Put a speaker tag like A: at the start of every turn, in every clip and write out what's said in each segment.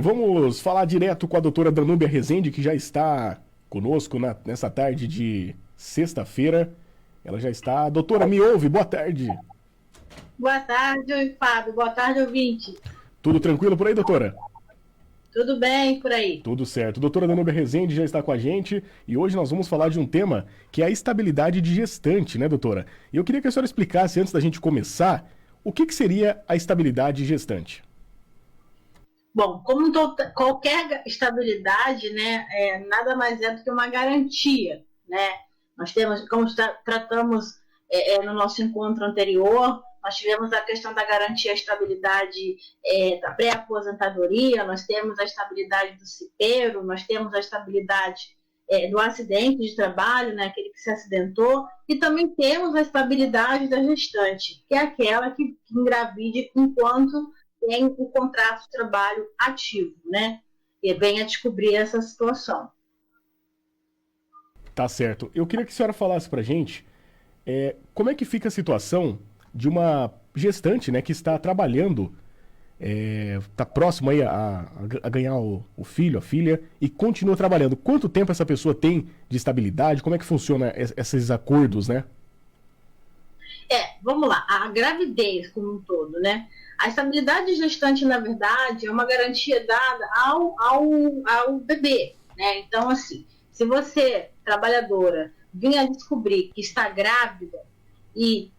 A: Vamos falar direto com a doutora Danúbia Rezende, que já está conosco nessa tarde de sexta-feira. Ela já está. Doutora, me ouve? Boa tarde.
B: Boa tarde, Fábio. Boa tarde, ouvinte.
A: Tudo tranquilo por aí, doutora?
B: Tudo bem por aí?
A: Tudo certo. Doutora Danúbia Rezende já está com a gente e hoje nós vamos falar de um tema que é a estabilidade de gestante, né, doutora? E eu queria que a senhora explicasse, antes da gente começar, o que seria a estabilidade gestante.
B: Bom, como qualquer estabilidade, né, nada mais é do que uma garantia, né? Nós temos, como tratamos no nosso encontro anterior, nós tivemos a questão da garantia, a estabilidade da pré-aposentadoria, nós temos a estabilidade do cipeiro, nós temos a estabilidade do acidente de trabalho, né, aquele que se acidentou, e também temos a estabilidade da gestante, que é aquela que engravide enquanto tem o contrato de trabalho ativo, né? E venha descobrir essa situação.
A: Tá certo. Eu queria que a senhora falasse pra gente como é que fica a situação de uma gestante, né, que está trabalhando, está próximo aí a ganhar o filho, a filha, e continua trabalhando. Quanto tempo essa pessoa tem de estabilidade? Como é que funciona esses acordos, né?
B: Vamos lá, a gravidez como um todo, né? A estabilidade gestante, na verdade, é uma garantia dada ao bebê, né? Então, assim, se você, trabalhadora, vinha descobrir que está grávida e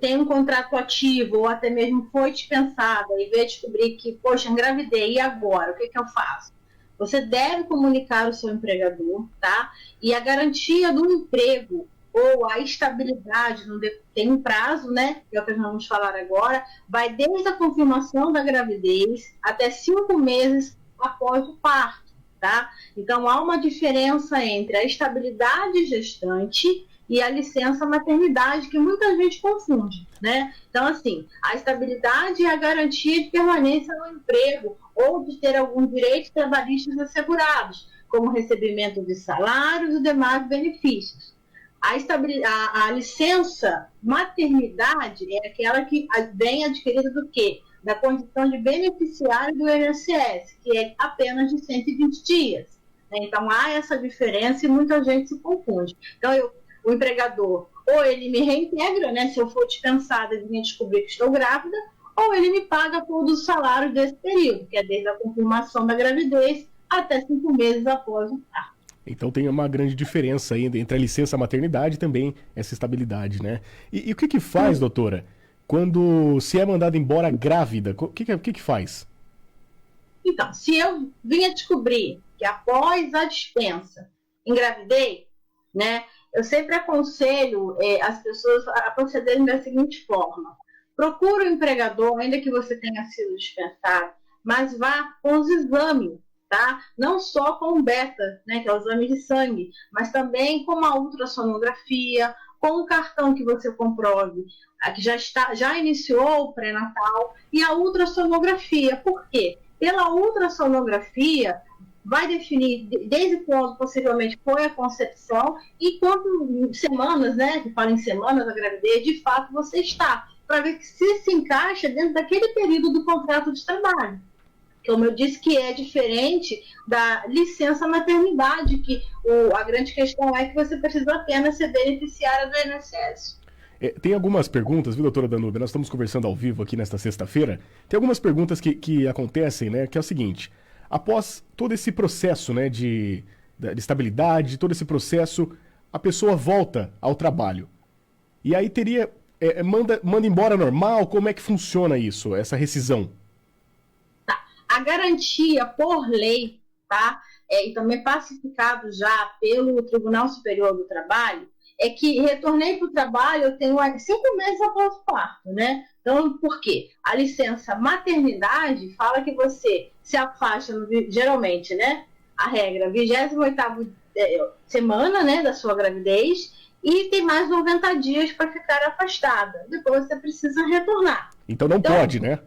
B: tem um contrato ativo ou até mesmo foi dispensada e veio descobrir que, poxa, engravidei, e agora? O que eu faço? Você deve comunicar o seu empregador, tá? E a garantia do emprego ou a estabilidade, tem um prazo, né, que é o que nós vamos falar agora, vai desde a confirmação da gravidez até 5 meses após o parto, tá? Então, há uma diferença entre a estabilidade gestante e a licença maternidade, que muita gente confunde, né? Então, assim, a estabilidade é a garantia de permanência no emprego ou de ter alguns direitos trabalhistas assegurados, como recebimento de salários e demais benefícios. A licença maternidade é aquela que vem adquirida do quê? Da condição de beneficiário do INSS, que é apenas de 120 dias. Então, há essa diferença e muita gente se confunde. Então, o empregador, ou ele me reintegra, né, se eu for dispensada e descobrir que estou grávida, ou ele me paga todos os salários desse período, que é desde a confirmação da gravidez até 5 meses após o parto.
A: Então tem uma grande diferença aí entre a licença maternidade e também essa estabilidade, né? E o que faz, doutora, quando se é mandada embora grávida? O que faz?
B: Então, se eu vinha descobrir que após a dispensa engravidei, né, eu sempre aconselho as pessoas a procederem da seguinte forma. Procure o empregador, ainda que você tenha sido dispensado, mas vá com os exames, tá? Não só com o beta, né, que é o exame de sangue, mas também com a ultrassonografia, com o cartão que você comprove, que já iniciou o pré-natal, e a ultrassonografia. Por quê? Pela ultrassonografia, vai definir desde quando possivelmente foi a concepção e quantas semanas, né, que fala em semanas da gravidez, de fato você está, para ver que se encaixa dentro daquele período do contrato de trabalho. Como eu disse, que é diferente da licença maternidade, que a grande questão é que você precisa apenas ser beneficiária do INSS.
A: Tem algumas perguntas, viu, doutora Danúbia? Nós estamos conversando ao vivo aqui nesta sexta-feira. Tem algumas perguntas que acontecem, né? Que é o seguinte: após todo esse processo, né, de estabilidade, todo esse processo, a pessoa volta ao trabalho. E aí manda embora normal? Como é que funciona isso, essa rescisão?
B: A garantia por lei, tá? E também pacificado já pelo Tribunal Superior do Trabalho, é que retornei para o trabalho, eu tenho 5 meses após o parto, né? Então, por quê? A licença maternidade fala que você se afasta, geralmente, né? A regra, 28ª semana, né, da sua gravidez, e tem mais 90 dias para ficar afastada. Depois você precisa retornar.
A: Então não pode, né?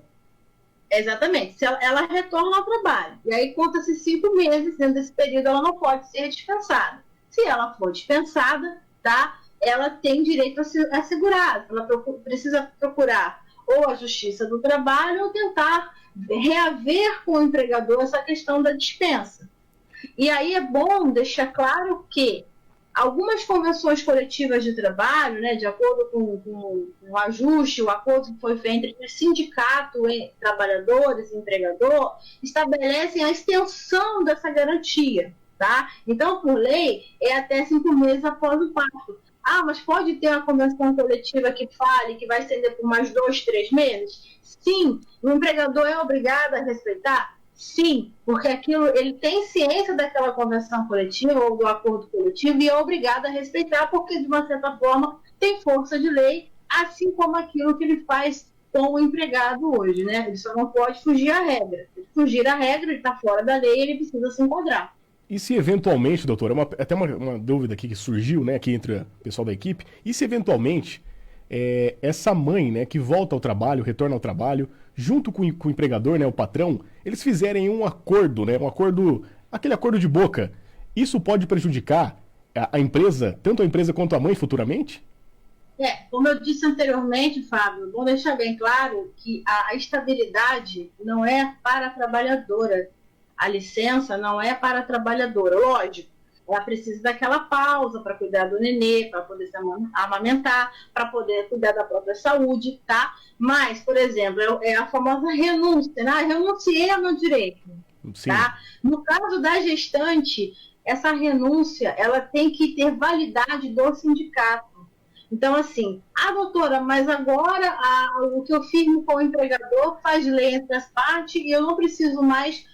B: Exatamente. Se ela retorna ao trabalho. E aí conta-se 5 meses, dentro desse período ela não pode ser dispensada. Se ela for dispensada, tá? Ela tem direito a ser assegurada. Ela precisa procurar ou a Justiça do Trabalho, ou tentar reaver com o empregador essa questão da dispensa. E aí é bom deixar claro que algumas convenções coletivas de trabalho, né, de acordo com o ajuste, o acordo que foi feito entre sindicato, trabalhadores e empregador, estabelecem a extensão dessa garantia. Tá? Então, por lei, é até 5 meses após o parto. Ah, mas pode ter uma convenção coletiva que fale que vai estender por mais 2, 3 meses? Sim. O empregador é obrigado a respeitar? Sim, porque aquilo, ele tem ciência daquela convenção coletiva ou do acordo coletivo e é obrigado a respeitar, porque, de uma certa forma, tem força de lei, assim como aquilo que ele faz com o empregado hoje, né? Ele só não pode fugir à regra. Se fugir à regra, ele está fora da lei, ele precisa se enquadrar.
A: E se eventualmente, doutora, até uma dúvida aqui que surgiu, né, aqui entre o pessoal da equipe, e se eventualmente essa mãe, né, que volta ao trabalho, retorna ao trabalho, junto com o empregador, né, o patrão, eles fizerem um acordo, né, aquele acordo de boca, isso pode prejudicar a empresa, tanto a empresa quanto a mãe futuramente?
B: Como eu disse anteriormente, Fábio, vou deixar bem claro que a estabilidade não é para a trabalhadora. A licença não é para a trabalhadora, lógico. Ela precisa daquela pausa para cuidar do nenê, para poder se amamentar, para poder cuidar da própria saúde, tá? Mas, por exemplo, é a famosa renúncia, né? Renunciei ao meu direito,
A: Sim.
B: Tá? No caso da gestante, essa renúncia, ela tem que ter validade do sindicato. Então, assim, doutora, mas agora o que eu firmo com o empregador faz lei entre as partes e eu não preciso mais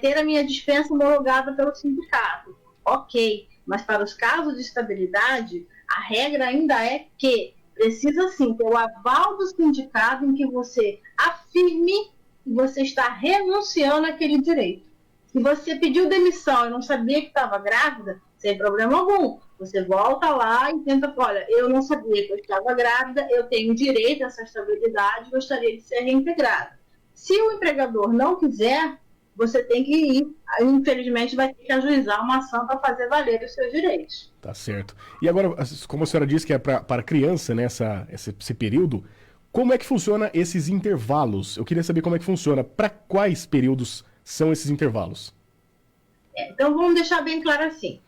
B: ter a minha dispensa homologada pelo sindicato. Ok, mas para os casos de estabilidade, a regra ainda é que precisa sim ter o aval do sindicato em que você afirme que você está renunciando àquele direito. Se você pediu demissão e não sabia que estava grávida, sem problema algum. Você volta lá e tenta, olha, eu não sabia que eu estava grávida, eu tenho direito a essa estabilidade, gostaria de ser reintegrada. Se o empregador não quiser, você tem que ir, infelizmente vai ter que ajuizar uma ação para fazer valer os seus direitos.
A: Tá certo. E agora, como a senhora disse que é para criança, né, esse período, como é que funciona esses intervalos? Eu queria saber como é que funciona. Para quais períodos são esses intervalos?
B: Então vamos deixar bem claro assim.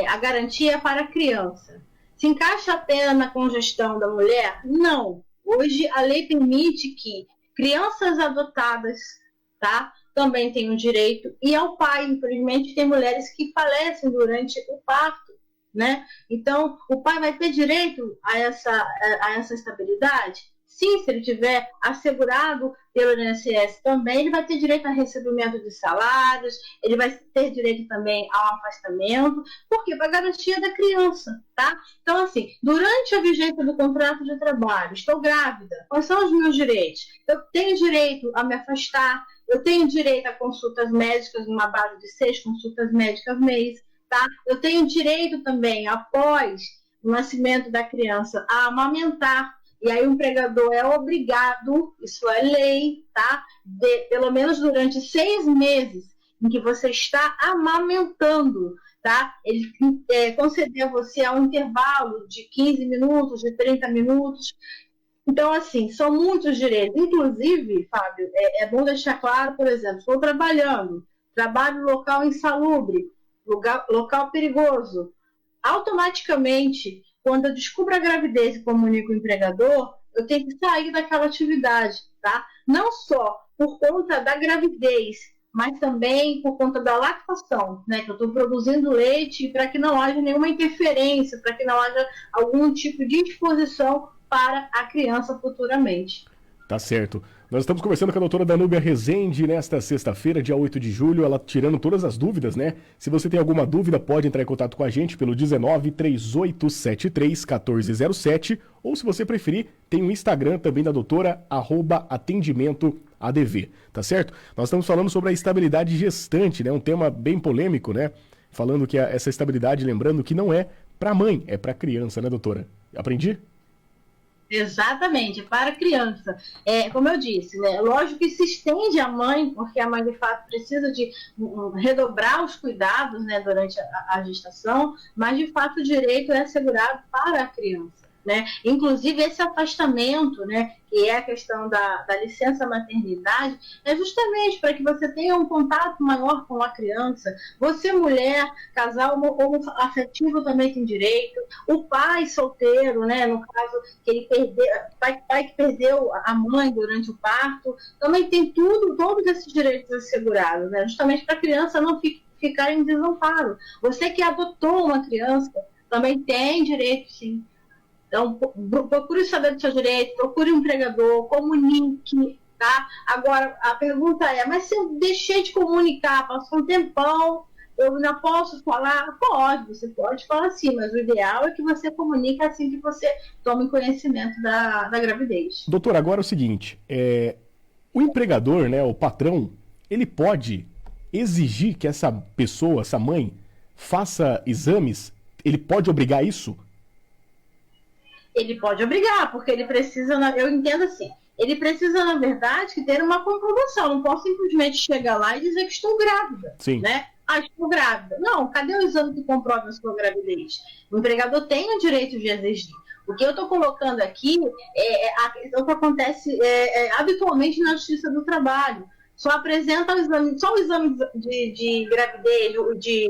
B: A garantia é para a criança. Se encaixa apenas na congestão da mulher? Não. Hoje a lei permite que crianças adotadas, tá, também tem um direito, e ao pai, infelizmente, tem mulheres que falecem durante o parto, né? Então, o pai vai ter direito a essa estabilidade? Sim, se ele tiver assegurado pelo INSS também, ele vai ter direito a recebimento de salários, ele vai ter direito também ao afastamento, porque para a garantia da criança, tá? Então, assim, durante a vigência do contrato de trabalho, estou grávida, quais são os meus direitos? Eu tenho direito a me afastar, eu tenho direito a consultas médicas numa base de 6 consultas médicas mês, tá? Eu tenho direito também, após o nascimento da criança, a amamentar. E aí o empregador é obrigado, isso é lei, tá? Pelo menos durante 6 meses em que você está amamentando, tá? Ele conceder a você um intervalo de 15 minutos, de 30 minutos. Então, assim, são muitos direitos. Inclusive, Fábio, é bom deixar claro, por exemplo, estou trabalhando, trabalho local insalubre, local perigoso. Automaticamente, quando eu descubro a gravidez e comunico o empregador, eu tenho que sair daquela atividade, tá? Não só por conta da gravidez, mas também por conta da lactação, né? Que eu estou produzindo leite para que não haja nenhuma interferência, para que não haja algum tipo de exposição para a criança futuramente.
A: Tá certo. Nós estamos conversando com a doutora Danúbia Rezende nesta sexta-feira, dia 8 de julho, ela tirando todas as dúvidas, né? Se você tem alguma dúvida, pode entrar em contato com a gente pelo 19-3873-1407, ou se você preferir, tem o Instagram também da doutora, @atendimentoadv, tá certo? Nós estamos falando sobre a estabilidade gestante, né? Um tema bem polêmico, né? Falando que essa estabilidade, lembrando que não é para mãe, é para criança, né, doutora? Aprendi?
B: Exatamente, para a criança. Como eu disse, né? Lógico que se estende à mãe, porque a mãe de fato precisa de redobrar os cuidados, né, durante a gestação, mas de fato o direito é assegurado para a criança. né? Inclusive esse afastamento, né, que é a questão da licença maternidade, é justamente para que você tenha um contato maior com a criança. Você, mulher, casal homoafetivo também tem direito. O pai solteiro, né, no caso que ele perdeu, pai que perdeu a mãe durante o parto, também tem todos esses direitos assegurados, né? Justamente para a criança não ficar em desamparo. Você que adotou uma criança também tem direito, sim. Então, procure saber do seu direito, procure um empregador, comunique, tá? Agora, a pergunta é, mas se eu deixei de comunicar, passou um tempão, eu ainda posso falar? Pode, você pode falar sim, mas o ideal é que você comunique assim que você tome conhecimento da gravidez.
A: Doutor, agora é o seguinte, o empregador, né, o patrão, ele pode exigir que essa pessoa, essa mãe, faça exames? Ele pode obrigar isso?
B: Ele pode obrigar, porque ele precisa, eu entendo assim, ele precisa, na verdade, ter uma comprovação. Não posso simplesmente chegar lá e dizer que estou grávida.
A: Sim.
B: Né? Ah, estou grávida. Não, cadê o exame que comprova a sua gravidez? O empregador tem o direito de exigir. O que eu estou colocando aqui é o que acontece habitualmente na Justiça do Trabalho. Só apresenta o exame, só o exame de gravidez, de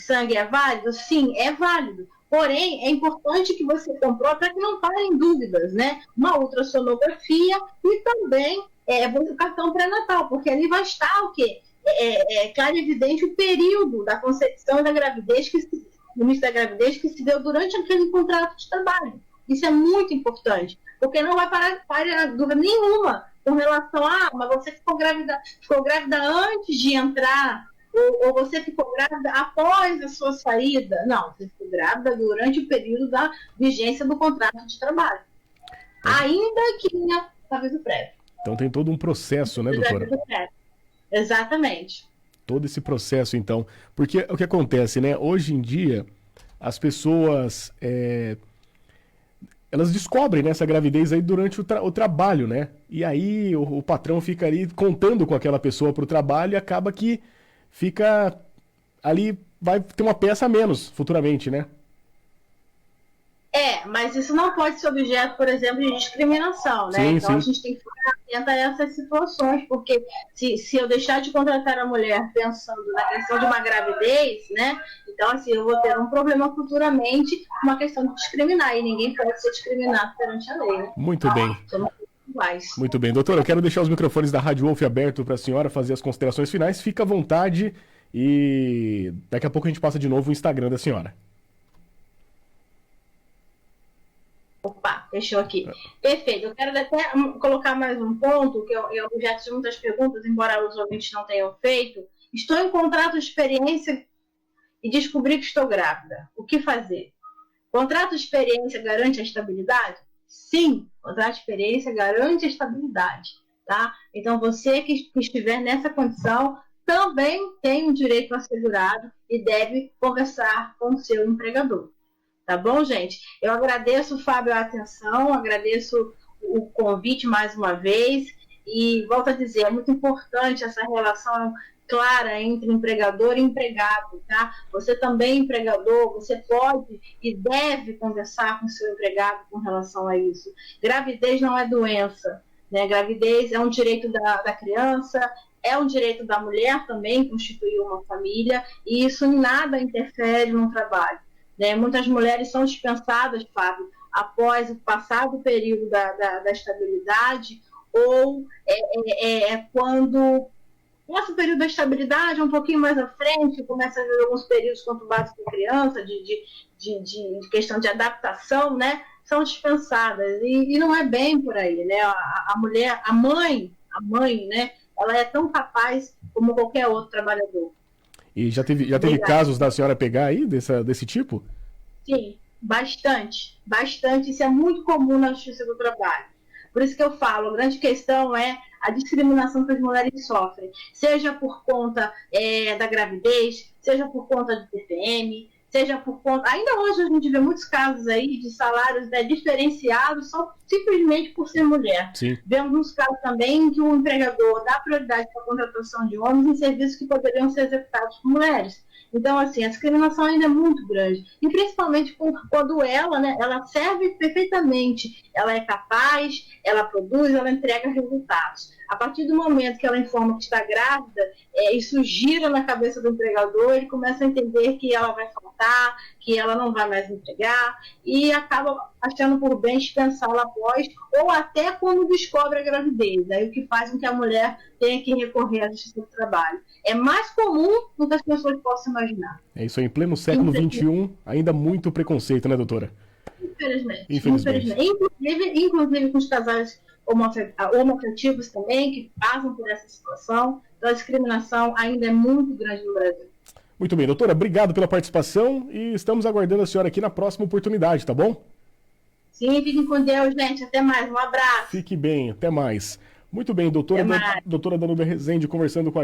B: sangue é válido? Sim, é válido. Porém, é importante que você comprove para que não parem dúvidas, né? Uma ultrassonografia e também o cartão pré-natal, porque ali vai estar o quê? Claro e evidente o período da concepção e da gravidez, o início da gravidez que se deu durante aquele contrato de trabalho. Isso é muito importante, porque não vai parar dúvida nenhuma com relação mas você ficou grávida antes de entrar, ou você ficou grávida após a sua saída. Não, você ficou grávida durante o período da vigência do contrato de trabalho. Ainda que tenha aviso prévio.
A: Então tem todo um processo, né, doutora?
B: Exatamente.
A: Todo esse processo, então. Porque o que acontece, né? Hoje em dia, as pessoas elas descobrem, né, essa gravidez aí durante o trabalho, né? E aí o patrão fica ali contando com aquela pessoa para o trabalho e acaba que fica ali, vai ter uma peça a menos futuramente, né?
B: Mas isso não pode ser objeto, por exemplo, de discriminação, né?
A: Sim,
B: então
A: sim.
B: A gente tem que ficar atento a essas situações, porque se eu deixar de contratar a mulher pensando na questão de uma gravidez, né? Então, assim, eu vou ter um problema futuramente, uma questão de discriminar, e ninguém pode ser discriminado perante a lei, né?
A: Muito bem.
B: Somos iguais.
A: Muito bem, doutora, eu quero deixar os microfones da Rádio Wolf aberto para a senhora fazer as considerações finais. Fica à vontade e daqui a pouco a gente passa de novo o Instagram da senhora.
B: Opa, fechou aqui. Perfeito. Eu quero até colocar mais um ponto, que é objeto de muitas perguntas, embora os ouvintes não tenham feito. Estou em contrato de experiência e descobri que estou grávida. O que fazer? Contrato de experiência garante a estabilidade? Sim, contrato de experiência garante a estabilidade. Tá? Então, você que estiver nessa condição também tem um direito assegurado e deve conversar com o seu empregador. Tá bom, gente? Eu agradeço, Fábio, a atenção, agradeço o convite mais uma vez e volto a dizer, é muito importante essa relação clara entre empregador e empregado, tá? Você também, empregador, você pode e deve conversar com o seu empregado com relação a isso. Gravidez não é doença, né? Gravidez é um direito da criança, é um direito da mulher também constituir uma família e isso em nada interfere no trabalho. Né? Muitas mulheres são dispensadas, Fábio, após o passado período da estabilidade ou quando passa o período da estabilidade, um pouquinho mais à frente, começa a haver alguns períodos conturbados com criança, de questão de adaptação, né? São dispensadas. E não é bem por aí, né? A mulher, a mãe, né? Ela é tão capaz como qualquer outro trabalhador.
A: E já teve casos da senhora pegar aí desse tipo?
B: Sim, bastante. Isso é muito comum na Justiça do Trabalho. Por isso que eu falo, a grande questão é a discriminação que as mulheres sofrem, seja por conta da gravidez, seja por conta do TPM, seja por conta... Ainda hoje a gente vê muitos casos aí de salários diferenciados só simplesmente por ser mulher.
A: Sim.
B: Vemos uns casos também em que o empregador dá prioridade para a contratação de homens em serviços que poderiam ser executados por mulheres. Então, assim, a discriminação ainda é muito grande. E principalmente quando ela, né, ela serve perfeitamente, ela é capaz, ela produz, ela entrega resultados. A partir do momento que ela informa que está grávida, isso gira na cabeça do empregador, ele começa a entender que ela vai faltar, que ela não vai mais entregar, e acaba achando por bem dispensá-la após, ou até quando descobre a gravidez, aí o que faz com que a mulher tenha que recorrer à justiça do trabalho. É mais comum do que as pessoas possam imaginar.
A: É isso aí, em pleno século XXI, ainda muito preconceito, né, doutora?
B: Infelizmente. Inclusive com os casais homoafetivos também, que passam por essa situação. Então a discriminação ainda é muito grande no Brasil.
A: Muito bem, doutora, obrigado pela participação e estamos aguardando a senhora aqui na próxima oportunidade, tá bom?
B: Sim, fiquem com Deus, gente. Até mais. Um abraço.
A: Fique bem, até mais. Muito bem, doutora Danúbia Rezende conversando com a